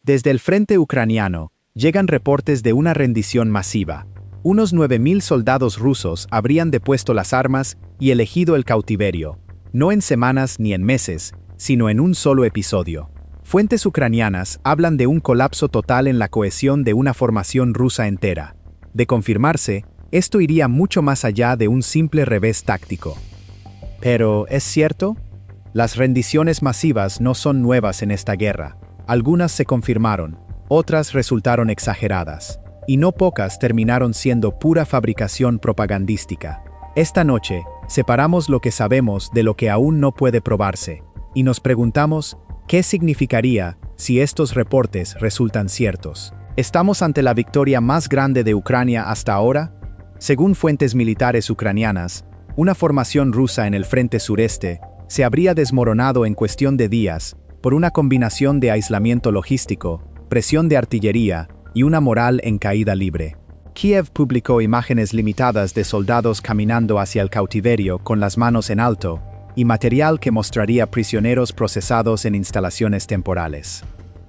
Desde el frente ucraniano, llegan reportes de una rendición masiva. Unos 9.000 soldados rusos habrían depuesto las armas y elegido el cautiverio, no en semanas ni en meses, sino en un solo episodio. Fuentes ucranianas hablan de un colapso total en la cohesión de una formación rusa entera. De confirmarse, esto iría mucho más allá de un simple revés táctico. Pero, ¿es cierto? Las rendiciones masivas no son nuevas en esta guerra. Algunas se confirmaron, otras resultaron exageradas, y no pocas terminaron siendo pura fabricación propagandística. Esta noche, separamos lo que sabemos de lo que aún no puede probarse, y nos preguntamos, ¿qué significaría si estos reportes resultan ciertos? ¿Estamos ante la victoria más grande de Ucrania hasta ahora? Según fuentes militares ucranianas, una formación rusa en el frente sureste se habría desmoronado en cuestión de días por una combinación de aislamiento logístico, presión de artillería y una moral en caída libre. Kiev publicó imágenes limitadas de soldados caminando hacia el cautiverio con las manos en alto y material que mostraría prisioneros procesados en instalaciones temporales.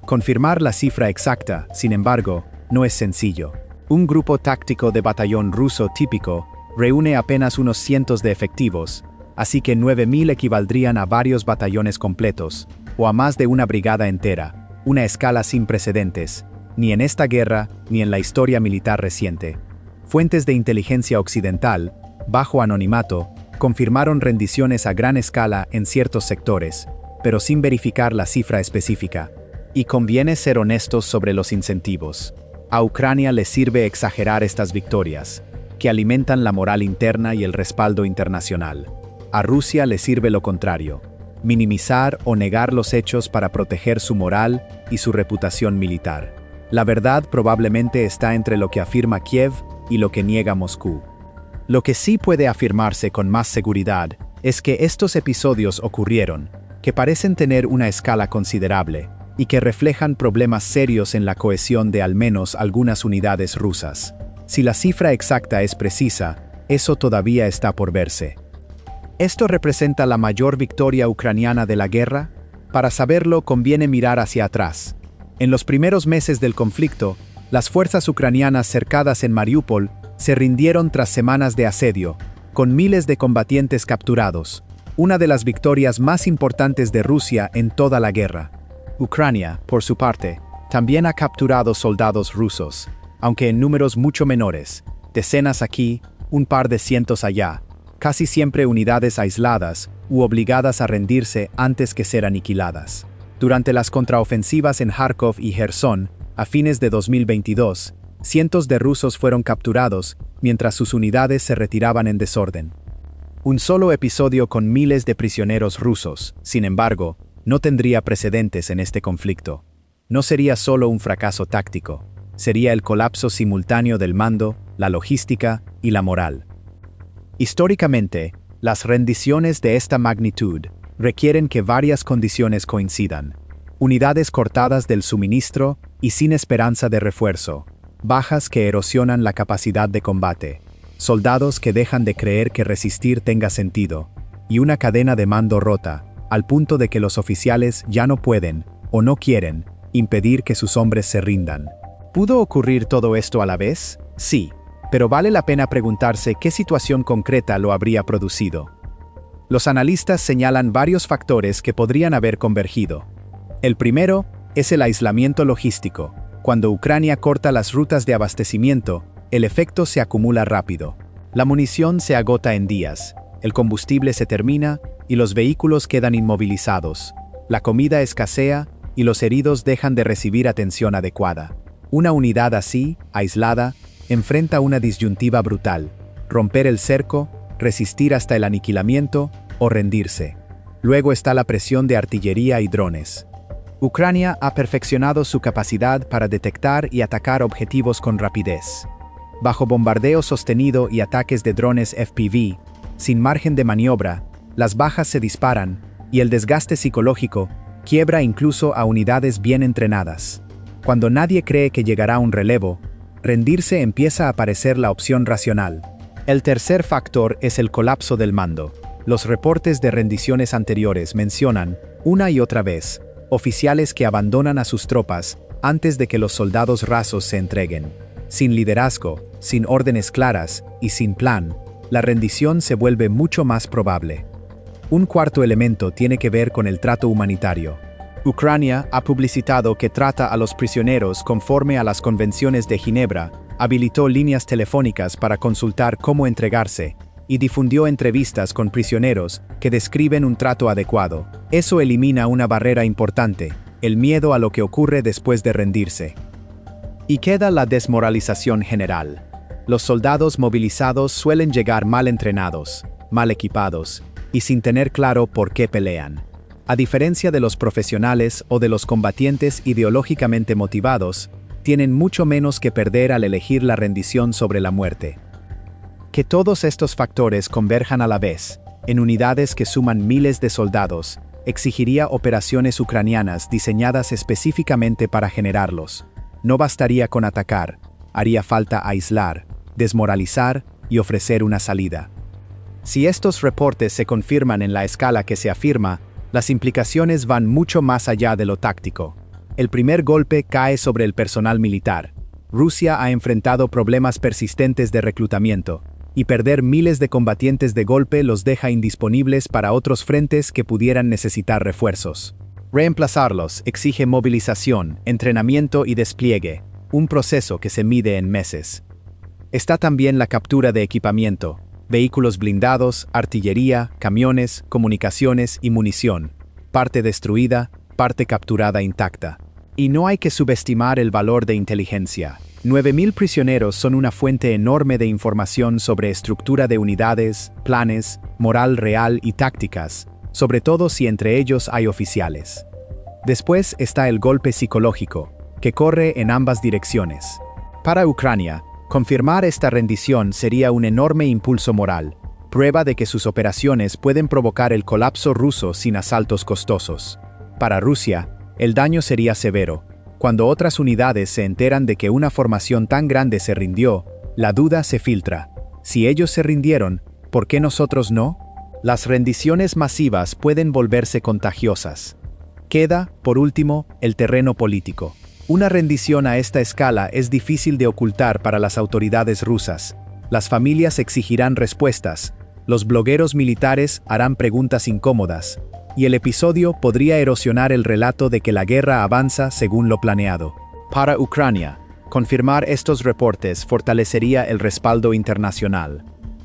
Confirmar la cifra exacta, sin embargo, no es sencillo. Un grupo táctico de batallón ruso típico reúne apenas unos cientos de efectivos, así que 9.000 equivaldrían a varios batallones completos, o a más de una brigada entera, una escala sin precedentes, ni en esta guerra ni en la historia militar reciente. Fuentes de inteligencia occidental, bajo anonimato, confirmaron rendiciones a gran escala en ciertos sectores, pero sin verificar la cifra específica. Y conviene ser honestos sobre los incentivos. A Ucrania le sirve exagerar estas victorias, que alimentan la moral interna y el respaldo internacional. A Rusia le sirve lo contrario, minimizar o negar los hechos para proteger su moral y su reputación militar. La verdad probablemente está entre lo que afirma Kiev y lo que niega Moscú. Lo que sí puede afirmarse con más seguridad es que estos episodios ocurrieron, que parecen tener una escala considerable, y que reflejan problemas serios en la cohesión de al menos algunas unidades rusas. Si la cifra exacta es precisa, eso todavía está por verse. ¿Esto representa la mayor victoria ucraniana de la guerra? Para saberlo, conviene mirar hacia atrás. En los primeros meses del conflicto, las fuerzas ucranianas cercadas en Mariupol se rindieron tras semanas de asedio, con miles de combatientes capturados, una de las victorias más importantes de Rusia en toda la guerra. Ucrania, por su parte, también ha capturado soldados rusos, aunque en números mucho menores, decenas aquí, un par de cientos allá, casi siempre unidades aisladas u obligadas a rendirse antes que ser aniquiladas. Durante las contraofensivas en Kharkov y Jersón, a fines de 2022, cientos de rusos fueron capturados mientras sus unidades se retiraban en desorden. Un solo episodio con miles de prisioneros rusos, sin embargo, no tendría precedentes en este conflicto. No sería solo un fracaso táctico, sería el colapso simultáneo del mando, la logística y la moral. Históricamente, las rendiciones de esta magnitud requieren que varias condiciones coincidan: unidades cortadas del suministro y sin esperanza de refuerzo, bajas que erosionan la capacidad de combate, soldados que dejan de creer que resistir tenga sentido, y una cadena de mando rota, al punto de que los oficiales ya no pueden, o no quieren, impedir que sus hombres se rindan. ¿Pudo ocurrir todo esto a la vez? Sí, pero vale la pena preguntarse qué situación concreta lo habría producido. Los analistas señalan varios factores que podrían haber convergido. El primero es el aislamiento logístico. Cuando Ucrania corta las rutas de abastecimiento, el efecto se acumula rápido. La munición se agota en días, el combustible se termina y los vehículos quedan inmovilizados. La comida escasea y los heridos dejan de recibir atención adecuada. Una unidad así, aislada, enfrenta una disyuntiva brutal: romper el cerco, resistir hasta el aniquilamiento o rendirse. Luego está la presión de artillería y drones. Ucrania ha perfeccionado su capacidad para detectar y atacar objetivos con rapidez. Bajo bombardeo sostenido y ataques de drones FPV, sin margen de maniobra, las bajas se disparan y el desgaste psicológico quiebra incluso a unidades bien entrenadas. Cuando nadie cree que llegará un relevo, rendirse empieza a parecer la opción racional. El tercer factor es el colapso del mando. Los reportes de rendiciones anteriores mencionan, una y otra vez, oficiales que abandonan a sus tropas antes de que los soldados rasos se entreguen. Sin liderazgo, sin órdenes claras y sin plan, la rendición se vuelve mucho más probable. Un cuarto elemento tiene que ver con el trato humanitario. Ucrania ha publicitado que trata a los prisioneros conforme a las convenciones de Ginebra, habilitó líneas telefónicas para consultar cómo entregarse, y difundió entrevistas con prisioneros que describen un trato adecuado. Eso elimina una barrera importante, el miedo a lo que ocurre después de rendirse. Y queda la desmoralización general. Los soldados movilizados suelen llegar mal entrenados, mal equipados, y sin tener claro por qué pelean. A diferencia de los profesionales o de los combatientes ideológicamente motivados, tienen mucho menos que perder al elegir la rendición sobre la muerte. Que todos estos factores converjan a la vez, en unidades que suman miles de soldados, exigiría operaciones ucranianas diseñadas específicamente para generarlos. No bastaría con atacar, haría falta aislar, desmoralizar y ofrecer una salida. Si estos reportes se confirman en la escala que se afirma, las implicaciones van mucho más allá de lo táctico. El primer golpe cae sobre el personal militar. Rusia ha enfrentado problemas persistentes de reclutamiento, y perder miles de combatientes de golpe los deja indisponibles para otros frentes que pudieran necesitar refuerzos. Reemplazarlos exige movilización, entrenamiento y despliegue, un proceso que se mide en meses. Está también la captura de equipamiento, vehículos blindados, artillería, camiones, comunicaciones y munición, parte destruida, parte capturada intacta. Y no hay que subestimar el valor de inteligencia. 9.000 prisioneros son una fuente enorme de información sobre estructura de unidades, planes, moral real y tácticas, sobre todo si entre ellos hay oficiales. Después está el golpe psicológico, que corre en ambas direcciones. Para Ucrania, confirmar esta rendición sería un enorme impulso moral, prueba de que sus operaciones pueden provocar el colapso ruso sin asaltos costosos. Para Rusia, el daño sería severo. Cuando otras unidades se enteran de que una formación tan grande se rindió, la duda se filtra. Si ellos se rindieron, ¿por qué nosotros no? Las rendiciones masivas pueden volverse contagiosas. Queda, por último, el terreno político. Una rendición a esta escala es difícil de ocultar para las autoridades rusas. Las familias exigirán respuestas, los blogueros militares harán preguntas incómodas, y el episodio podría erosionar el relato de que la guerra avanza según lo planeado. Para Ucrania, confirmar estos reportes fortalecería el respaldo internacional.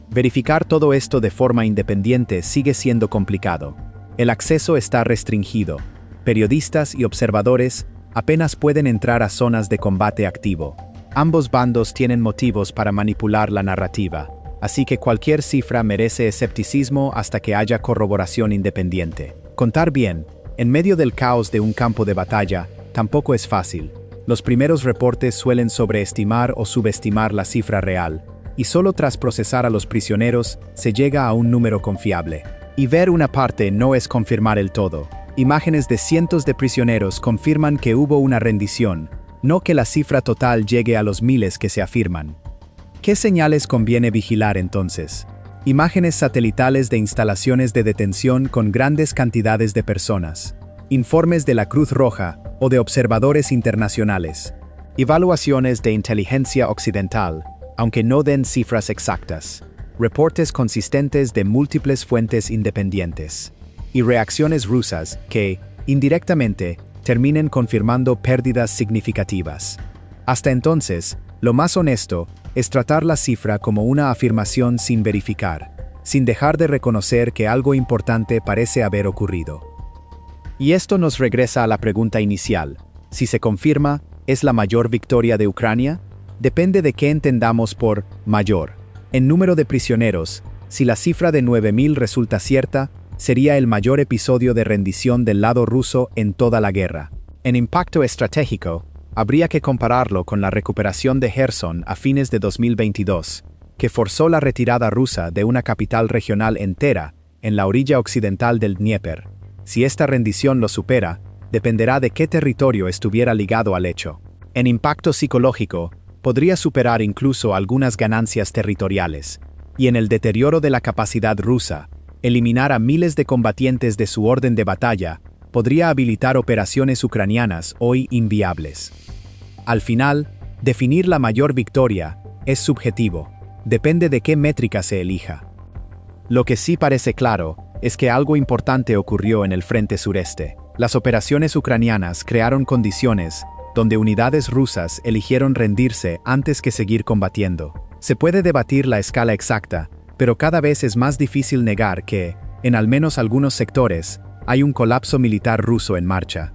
Verificar todo esto de forma independiente sigue siendo complicado. El acceso está restringido. Periodistas y observadores apenas pueden entrar a zonas de combate activo. Ambos bandos tienen motivos para manipular la narrativa, así que cualquier cifra merece escepticismo hasta que haya corroboración independiente. Contar bien, en medio del caos de un campo de batalla, tampoco es fácil. Los primeros reportes suelen sobreestimar o subestimar la cifra real, y solo tras procesar a los prisioneros se llega a un número confiable. Y ver una parte no es confirmar el todo. Imágenes de cientos de prisioneros confirman que hubo una rendición, no que la cifra total llegue a los miles que se afirman. ¿Qué señales conviene vigilar entonces? Imágenes satelitales de instalaciones de detención con grandes cantidades de personas. Informes de la Cruz Roja o de observadores internacionales. Evaluaciones de inteligencia occidental, aunque no den cifras exactas. Reportes consistentes de múltiples fuentes independientes. Y reacciones rusas que, indirectamente, terminen confirmando pérdidas significativas. Hasta entonces, lo más honesto es tratar la cifra como una afirmación sin verificar, sin dejar de reconocer que algo importante parece haber ocurrido. Y esto nos regresa a la pregunta inicial. Si se confirma, ¿es la mayor victoria de Ucrania? Depende de qué entendamos por mayor. En número de prisioneros, si la cifra de 9.000 resulta cierta, sería el mayor episodio de rendición del lado ruso en toda la guerra. En impacto estratégico, habría que compararlo con la recuperación de Gerson a fines de 2022, que forzó la retirada rusa de una capital regional entera en la orilla occidental del Dnieper. Si esta rendición lo supera, dependerá de qué territorio estuviera ligado al hecho. En impacto psicológico, podría superar incluso algunas ganancias territoriales, y en el deterioro de la capacidad rusa, eliminar a miles de combatientes de su orden de batalla podría habilitar operaciones ucranianas hoy inviables. Al final, definir la mayor victoria es subjetivo, depende de qué métrica se elija. Lo que sí parece claro es que algo importante ocurrió en el frente sureste. Las operaciones ucranianas crearon condiciones donde unidades rusas eligieron rendirse antes que seguir combatiendo. Se puede debatir la escala exacta, pero cada vez es más difícil negar que, en al menos algunos sectores, hay un colapso militar ruso en marcha.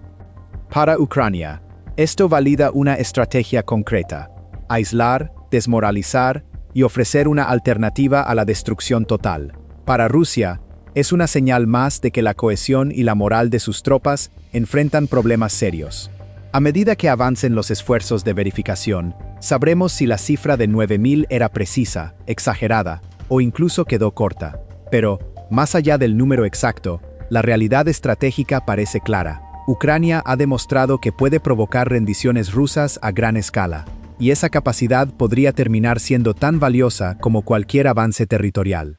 Para Ucrania, esto valida una estrategia concreta: aislar, desmoralizar y ofrecer una alternativa a la destrucción total. Para Rusia, es una señal más de que la cohesión y la moral de sus tropas enfrentan problemas serios. A medida que avancen los esfuerzos de verificación, sabremos si la cifra de 9.000 era precisa, exagerada o incluso quedó corta. Pero, más allá del número exacto, la realidad estratégica parece clara. Ucrania ha demostrado que puede provocar rendiciones rusas a gran escala, y esa capacidad podría terminar siendo tan valiosa como cualquier avance territorial.